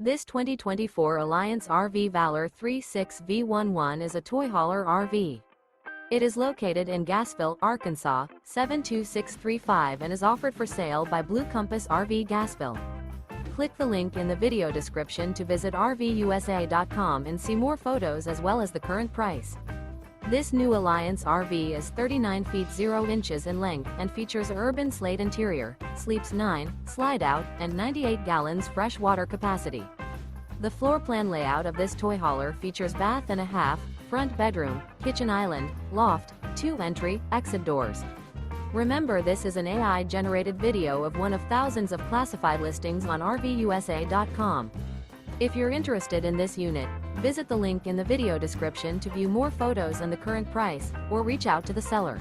This 2024 Alliance RV Valor 36V11 is a toy hauler RV. It is located in Gassville, Arkansas, 72635 and is offered for sale by Blue Compass RV Gassville. Click the link in the video description to visit RVUSA.com and see more photos as well as the current price. This new Alliance RV is 39 feet 0 inches in length and features URBAN SLATE interior, sleeps 9, Slideout, and 98 gallons fresh water capacity. The floor plan layout of this toy hauler features bath and a half, front bedroom, kitchen island, loft, 2 entry, exit doors. Remember, this is an AI-generated video of one of thousands of classified listings on RVUSA.com. If you're interested in this unit, visit the link in the video description to view more photos and the current price, or reach out to the seller.